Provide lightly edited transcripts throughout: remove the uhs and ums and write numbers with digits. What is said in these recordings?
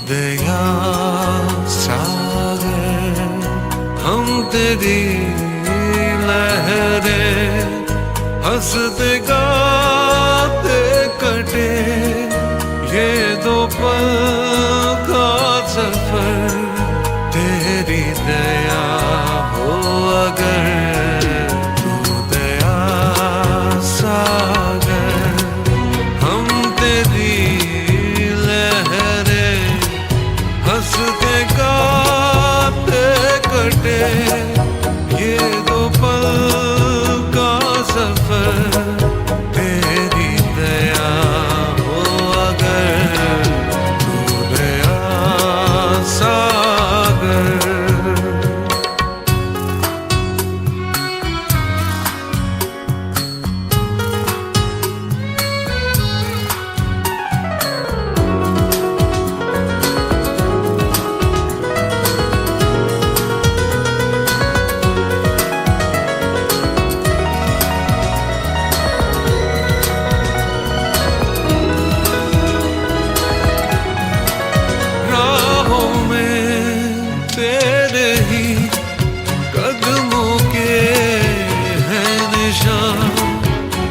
दया सागर हम तेरी लहरें हंसते गाते कटे ये दो पल का सफर तेरी दया हो अगर तू दया सागर हम तेरी लहरें हंसते गाते कटे ये दो पल का सफर तेरी दया हो अगर तू दया सागर तेरे ही कदमों के हैं निशान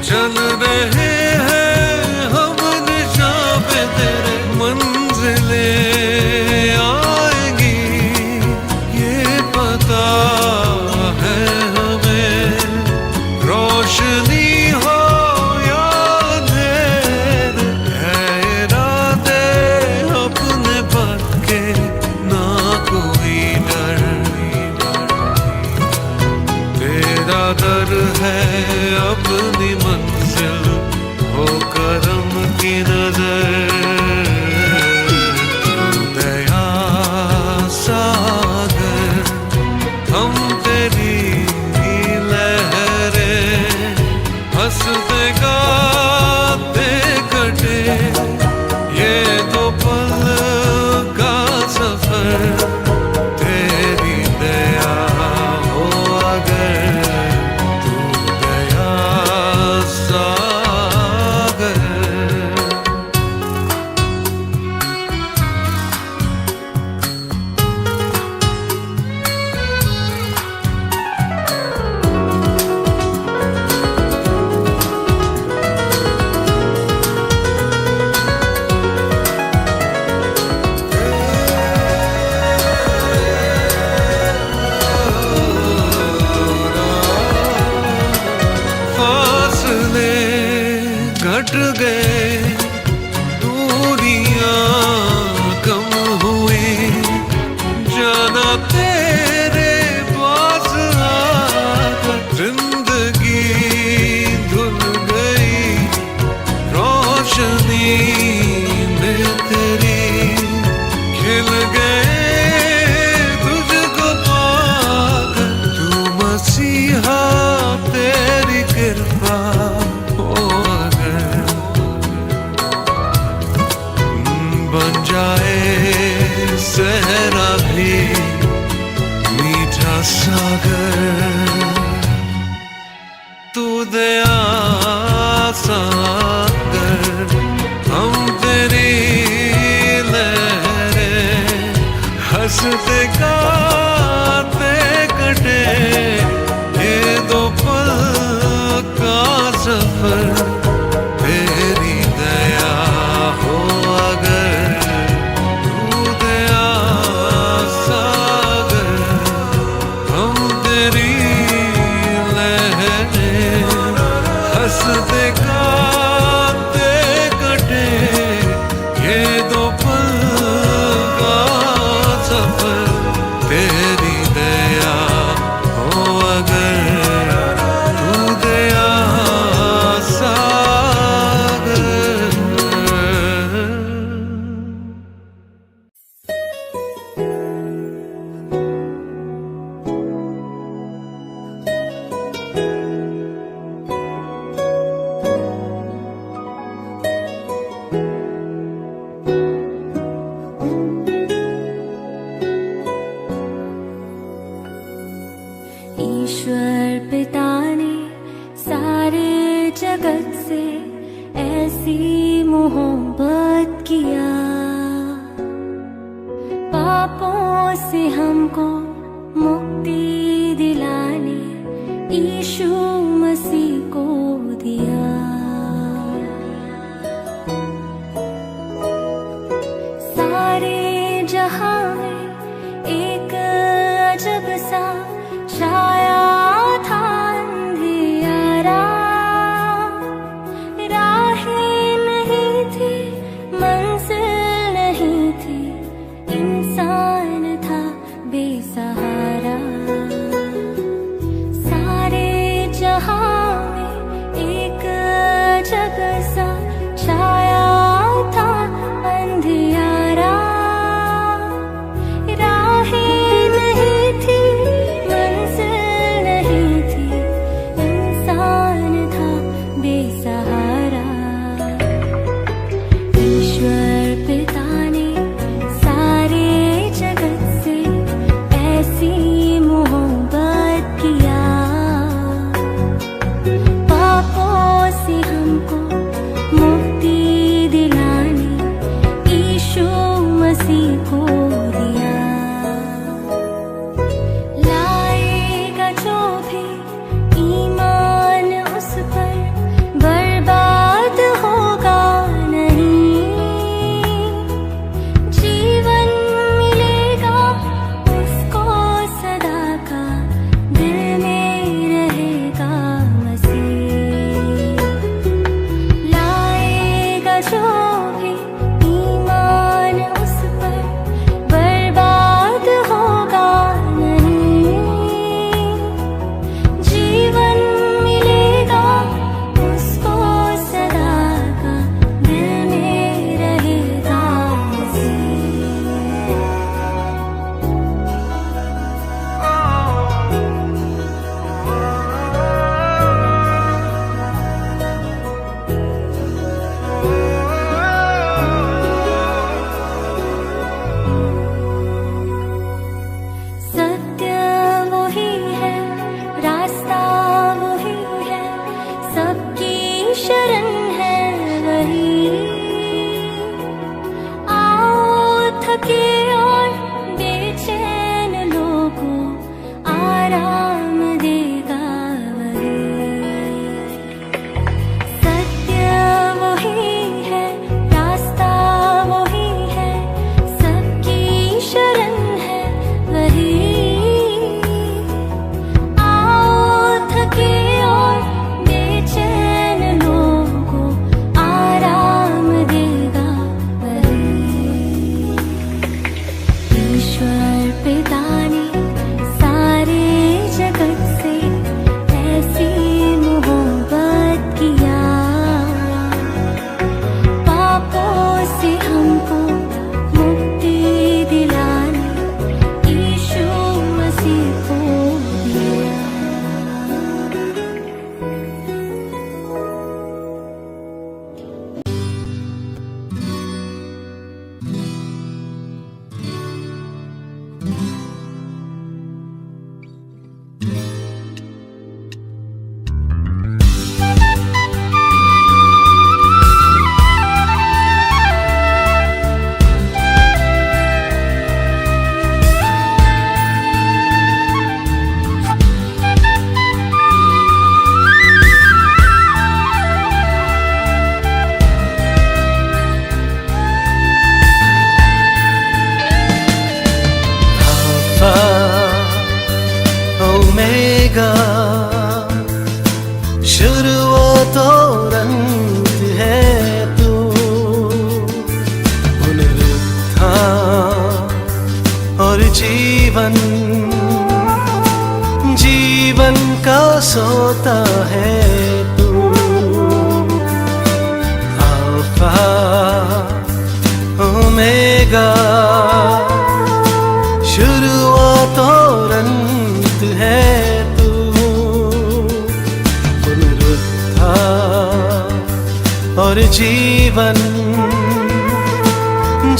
चल रहे हैं हम निशान पे तेरे मंजिले आएंगी ये पता है हमें रोशनी हो या अंधेर है इरादे अपने पद के ना कोई तेरा दर है अपनी मंजिल हो करम की नजर दया सागर हम तेरी लहरें हंसते गाते कटे ये दो पल का सफर तेरी दया हो अगर तू दया सागर घट गए दूरियां कम हुई जाना तेरे पास आकर जिंदगी धुल गई रोशनी में तेरी खिल गए तुझको पाकर तू मसीहा तेरी कृपा बन जाए सहरा भी मीठा सागर तू दया सागर हम तेरी लहरें हंसते गाते कटे ये दो पल का सफर तेरी दया हो अगर तू दया सागर हम तेरी लहरें हंसते गाते कटे ये दो पल का सफर पापों से हमको मुक्ति दिलाने यीशु मसीह को दिया। सारे जहां में एक अजब सा छाया था अंधियारा, राहें नहीं थी, मंजिल नहीं थी, इंसान था बेसहारा। सारे जहां में एक अजब सा छाया था अंधियारा, राहें नहीं थी, मंजिल नहीं थी, इंसान था बेसहारा। ईश्वर पिता ने सारे जगत से ऐसी मोहब्बत किया, पापों से हमको मुक्ति दिलाने यीशु मसीह को दिया। लाएगा जो भी ईमान उस पर, बर्बाद होगा नहीं, जीवन मिलेगा उसको सदा का, दिल में रहेगा मसीह। लाएगा जो भी ईमान उस पर, बर्बाद होगा नहीं, जीवन मिलेगा उसको सदा का, दिल में रहेगा सत्य वही है, रास्ता वही है, सबकी शरण है वही। आओ थके और बेचैन लोगों, आराम देगा वही। सत्य वही है, रास्ता वही है, सबकी शरण है वही। आओ थके और बेचैन लोगों, आराम देगा वही। ईश्वर पिता ने सारे जगत से ऐसी मोहब्बत किया, पापों से हमको मुक्ति दिलाने यीशु मसीह को दिया। ओमेगा, शुरुआत और अंत है तू, पुनरुत्थान और जीवन, जीवन का सोता है तू। अल्फा ओमेगा, शुरुआत और अंत है तू, पुनरुत्थान और जीवन,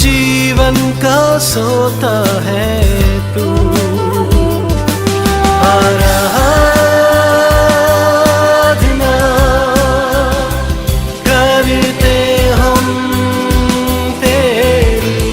जीवन का सोता है तू। आराधना करते हम तेरी,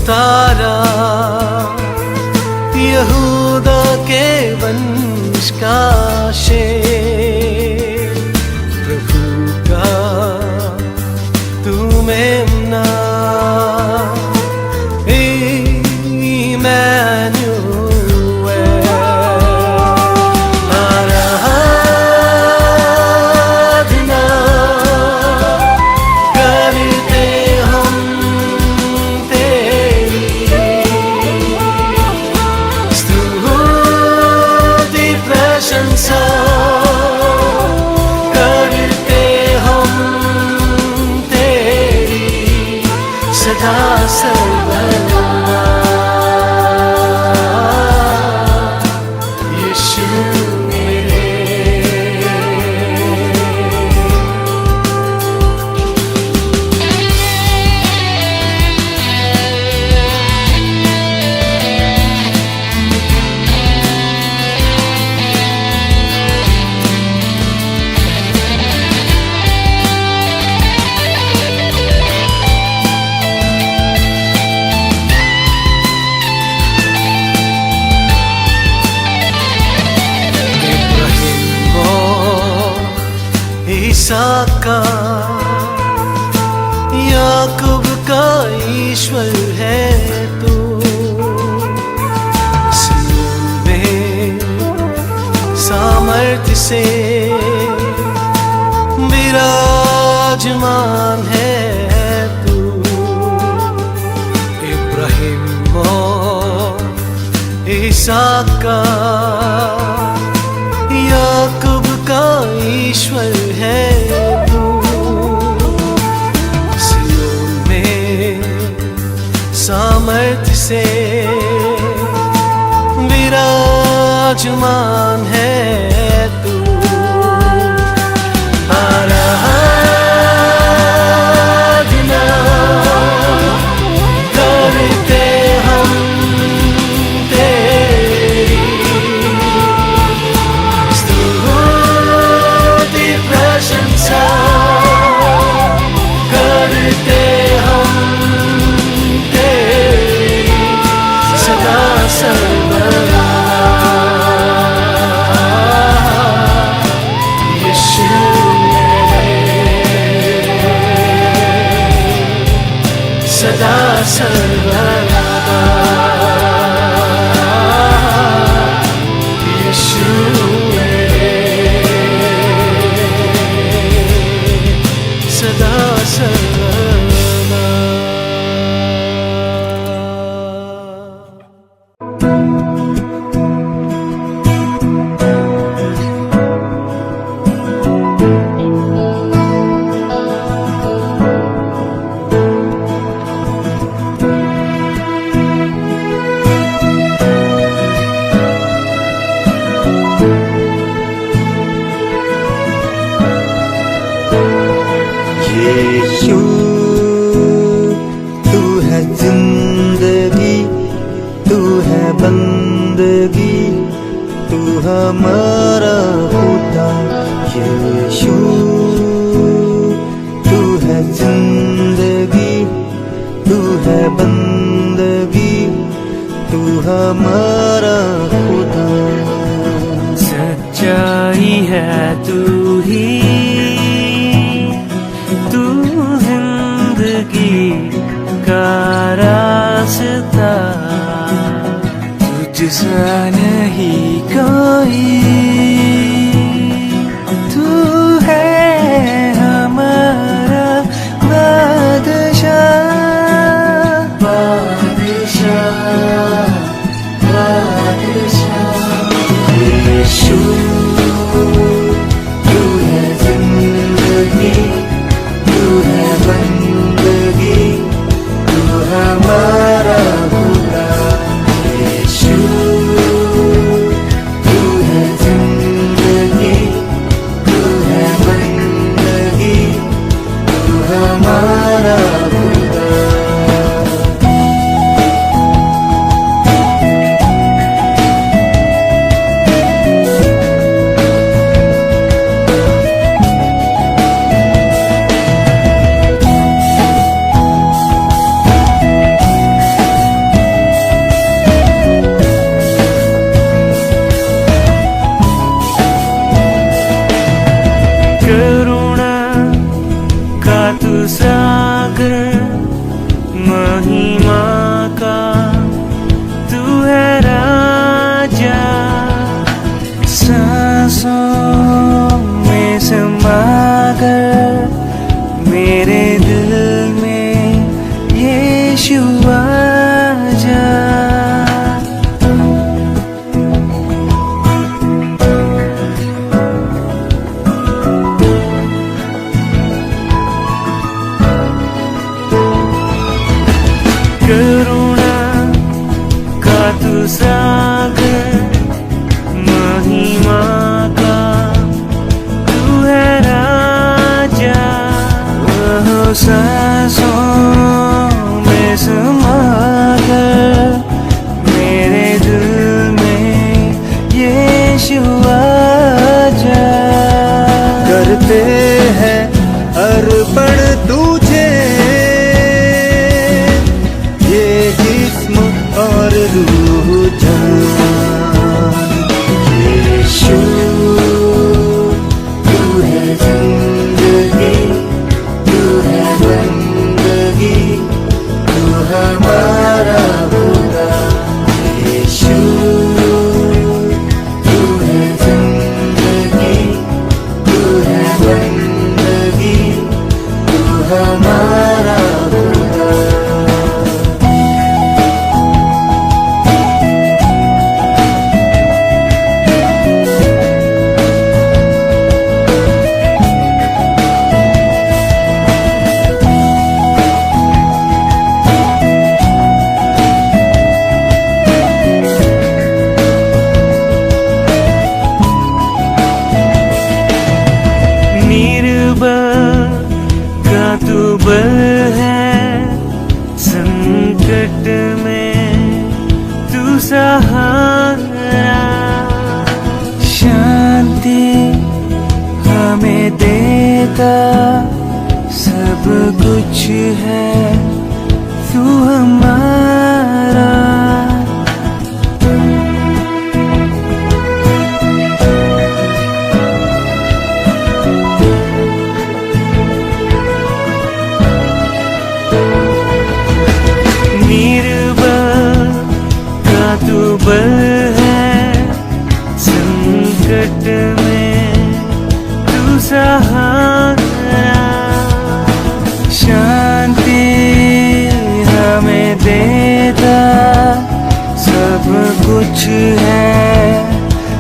उतारा यहूदा के वंश का शेर, प्रभु का तू मेमना का याकूब का ईश्वर है तू, सियोन में सामर्थ्य से विराजमान है तू। इब्राहिम और इसहाक का याकूब का ईश्वर है तू, सियोन में सामर्थ्य से विराजमान है तू। आराधना करते हम तेरी, स्तुति प्रशंसा करते हम तेरी सदा सर्वदा। सदा सर्वदा यीशु सदा सर्वदा। यीशु तू है जिंदगी, तू है बंदगी, तू हमारा खुदा। यीशु तू है जिंदगी, तू है बंदगी, तू हमारा खुदा। सच्चाई है तू ही, का रास्ता, तुझसा नहीं कोई, तू है हमारा बादशाह, बादशाह, बादशाह। यीशु तू है जिंदगी, तू है बंदगी, हमारा खुदा। यीशु महिमा का तू है राजा, सांसों में समा कर मेरे दिल में यीशु आजा। करुणा का तू सागर, महिमा का तू है राजा, वह सांसों में समा कर मेरे दिल में यीशु आजा। करते हैं अर्पण तुझे ये जिस्म और रूह जान। यीशु तू है जिंदगी, तू है बंदगी, तू हमारा खुदा। यीशु तू है जिंदगी, तू है बंदगी, तू हमारा खुदा। निर्बल का तू बल है, संकट में तू सहारा, शांति हमें देता सब कुछ है तू हमारा। निर्बल का तू बल है, संकट में तू सहारा, शांति हमें देता सब कुछ है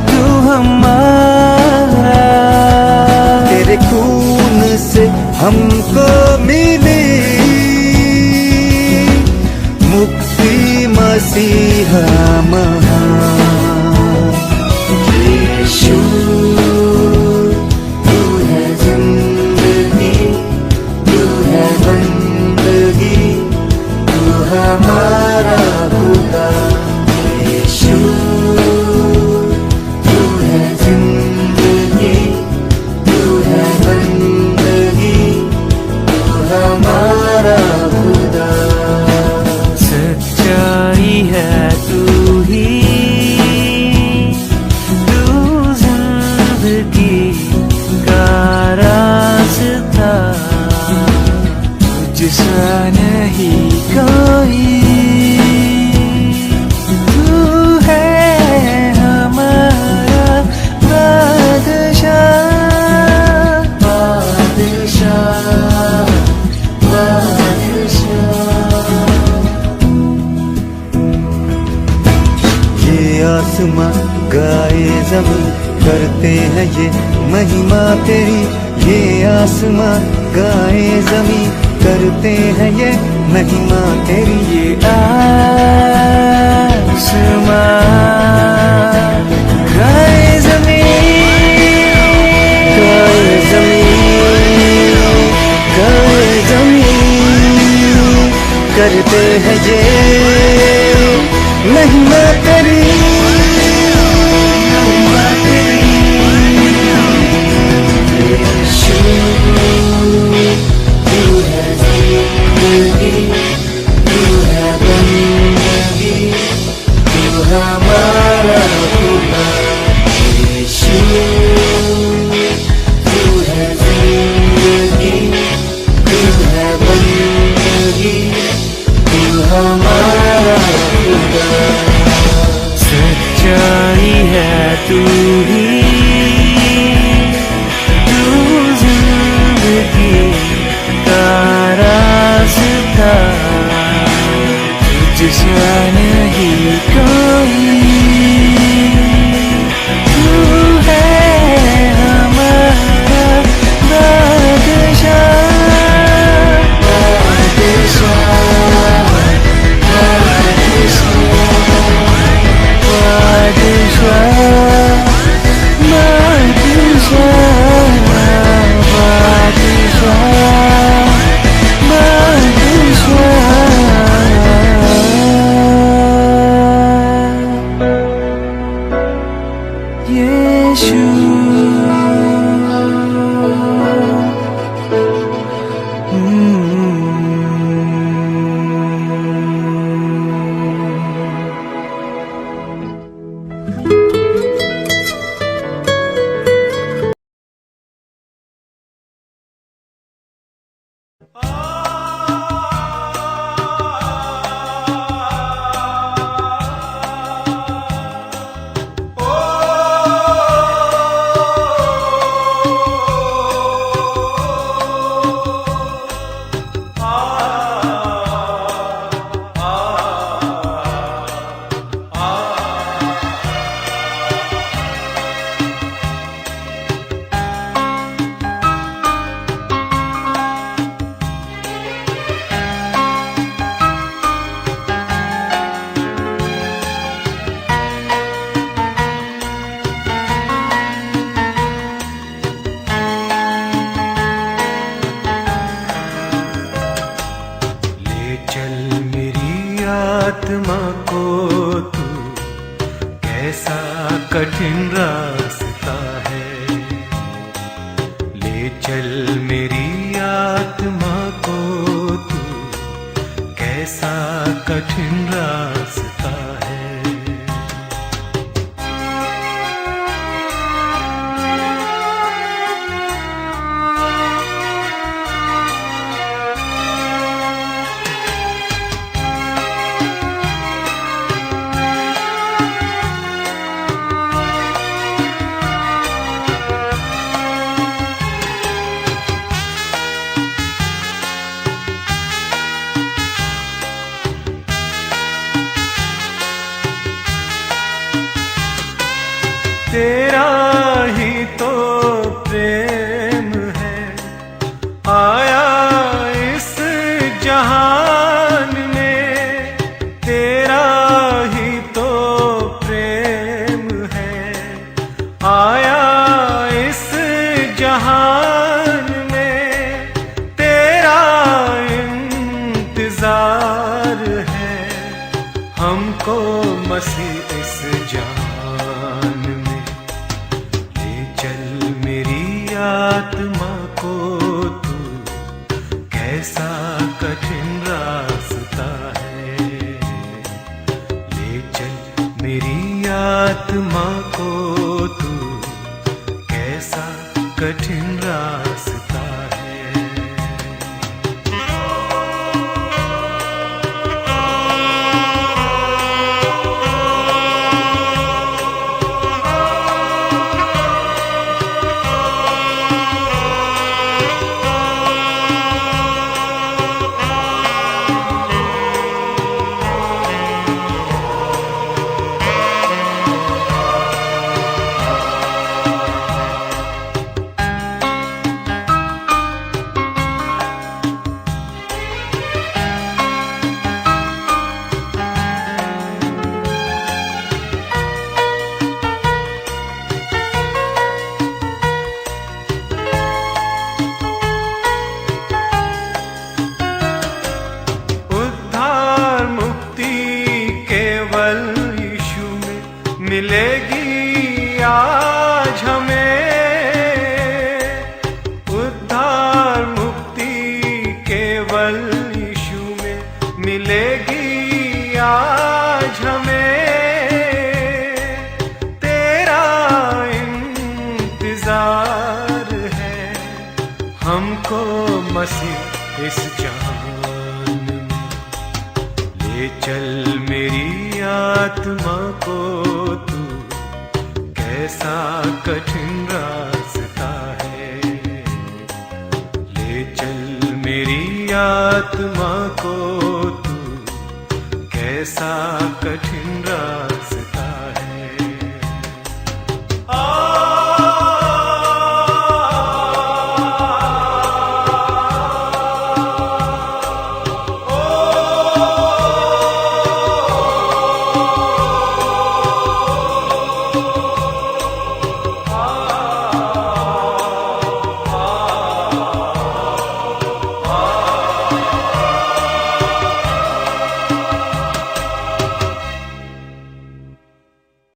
तू हमारा। तेरे खून से हमको मिली मुक्ति मसीहा महान। यीशु तू है जिंदगी, तू है बंदगी, तू हमारा खुदा। यीशु तू है जिंदगी, तू है बंदगी, तू हमारा खुदा। सच्चाई है तू ही, तू जिंदगी का रास्ता, तुझसा नहीं कोई। तू है हमारा बादशाह, बादशाह बादशाह। ये आसमां गाए जमीन करते हैं ये महिमा तेरी। ये आसमां गाए जमीन करते हैं ये महिमा तेरी। ये आसमां गाए जमीन, गाए जमीन, गाए जमीन करते हैं ये महिमा तेरी। यीशु तू है जिंदगी, तू है बंदगी, तू हमारा खुदा। यीशु तू है जिंदगी, तू है बंदगी, तू हमारा खुदा। सच्चाई है तू ही, तू जिंदगी का रास्ता, तुझसा नहीं कोई, तू है हमारा बादशाह। आत्मा को तू कैसा कठिन रास्ता है, ले चल मेरी आत्मा को तू कैसा कठिन रास्ता है। तेरा ही तो प्रेम है आया इस जहान में, तेरा ही तो प्रेम है आया इस जहान में, तेरा इंतजार है हमको मसीह इस जान में। आत्मा को तू कैसा कठिन रास्ता है, ले चल मेरी आत्मा को तू कैसा कठिन रास्ता है। मिलेगी आज हमें उद्धार मुक्ति केवल यीशु में मिलेगी आज हमें, तेरा इंतजार है हमको मसीह इस जान में, ले ले चल मेरी आत्मा को तू, कैसा कठिन रास्ता है। ले चल मेरी आत्मा को तू, कैसा कठिन